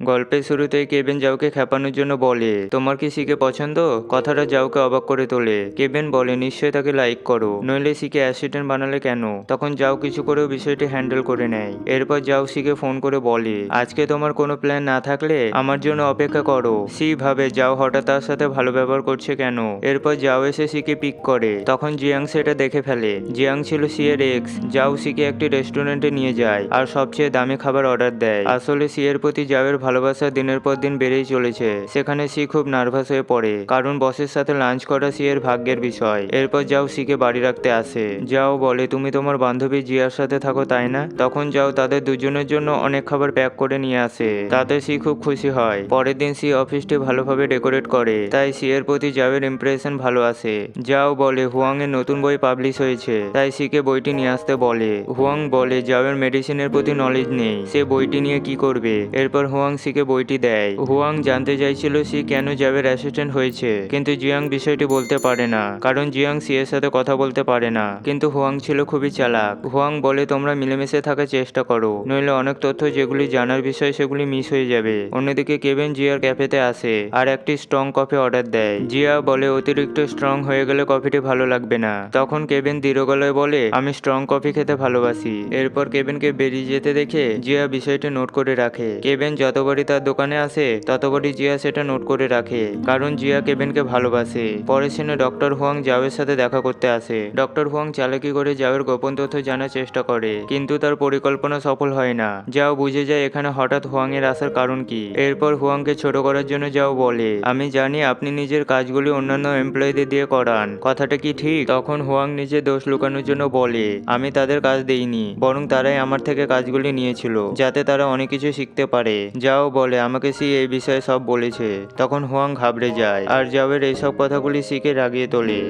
গল্পের শুরুতেই কেবিন জাওকে খেপানোর জন্য বলে, তোমার কি সিকে পছন্দ? কথাটা জাওকে অবাক করে তোলে। কেবিন বলে, নিশ্চয়ই তাকে লাইক করো, নইলে সিকে অ্যাসিস্ট্যান্ট বানালে কেন? তখন জাও কিছু করেও বিষয়টি হ্যান্ডেল করে নেয়। এরপর জাও সিকে ফোন করে বলে, আজকে তোমার কোনো প্ল্যান না থাকলে আমার জন্য অপেক্ষা করো। সি ভাবে জাও হঠাৎ তার সাথে ভালো ব্যবহার করছে কেন। এরপর জাও এসে সিকে পিক করে। তখন জিয়াং সেটা দেখে ফেলে। জিয়াং ছিল সি এর এক্স। জাও সিকে একটি রেস্টুরেন্টে নিয়ে যায় আর সবচেয়ে দামি খাবার অর্ডার দেয়। আসলে সি এর প্রতি জাওয়ের ভালোবাসা দিনের পর দিন বেড়েই চলেছে। সেখানে সি খুব নার্ভাস হয়ে পড়ে, কারণ বসের সাথে লাঞ্চ করা সি এর ভাগ্যের বিষয়। এরপর জাও সিকে বাড়ি রাখতে আসে। জাও বলে, তুমি তোমার বান্ধবী জিয়ার সাথে থাকো তাই না? তখন জাও তাদের দুজনের জন্য অনেক খাবার প্যাক করে নিয়ে আসে। তাতে সি খুব খুশি হয়। পরের দিন সি অফিসটি ভালোভাবে ডেকোরেট করে, তাই সি এর প্রতি জাওয়ের ইমপ্রেশন ভালো আসে। জাও বলে, হুয়াং এর নতুন বই পাবলিশ হয়েছে, তাই সিকে বইটি নিয়ে আসতে বলে। হুয়াং বলে, জাওয়ের মেডিসিনের প্রতি নলেজ নেই, সে বইটি নিয়ে কি করবে। এরপর হুয়াং সিকে বইটি দেয়। হুয়াং জানতে চাইছিল সি কেন জাওয়ের অ্যাসিস্ট্যান্ট হয়েছে, কিন্তু জিয়াং বিষয়টি বলতে পারে না, কারণ জিয়াং সি এর সাথে কথা বলতে পারে না। কিন্তু হুয়াং ছিল খুবই চালাক। হুয়াং বলে, তোমরা মিলেমিশে থাকার চেষ্টা করো, নইলে অনেক তথ্য যেগুলি জানার বিষয় সেগুলি মিস হয়ে যাবে। অন্যদিকে কেবিন জিয়ার ক্যাফেতে আসে আর একটি স্ট্রং কফি অর্ডার দেয়। জিয়া বলে, অতিরিক্ত স্ট্রং হয়ে গেলে কফিটি ভালো লাগবে না। তখন কেবিন দৃঢ় গলায় বলে, আমি স্ট্রং কফি খেতে ভালোবাসি। এরপর কেবিনকে বেরিয়ে যেতে দেখে জিয়া বিষয়টি নোট করে রাখে। কেবিন যতবারই তার দোকানে আসে ততবারই জিয়া সেটা নোট করে রাখে, কারণ জিয়া কেবিনকে ভালোবাসে। পরের সিনে ডক্টর হুয়াং জাওয়ের সাথে দেখা করতে আসে। ডক্টর হুয়াং চালাকি করে জাওয়ের গোপন তথ্য জানার চেষ্টা করে, কিন্তু তার পরিকল্পনা সফল হয় না। জাও বুঝে যায় এখানে হঠাৎ হুয়াং এর আসার কারণ কি। এরপর হুয়াংকে ছোট করার জন্য জাও বলে, আমি জানি আপনি নিজের কাজগুলি অন্যান্য এমপ্লয়ীদের দিয়ে করান, কথাটা কি ঠিক? তখন হুয়াং নিজের দোষ লুকানোর জন্য বলে, আমি তাদের কাজ দেইনি, বরং তারাই আমার থেকে কাজগুলি নিয়েছিল, যাতে তারা অনেক কিছু শিখতে পারে। জাও বলে, আমাকে সি এই বিষয়ে সব বলেছে। তখন হুয়াং ঘাবড়ে যায় আর জাওয়ের এইসব কথাগুলি সিকে রাগিয়ে তোলে।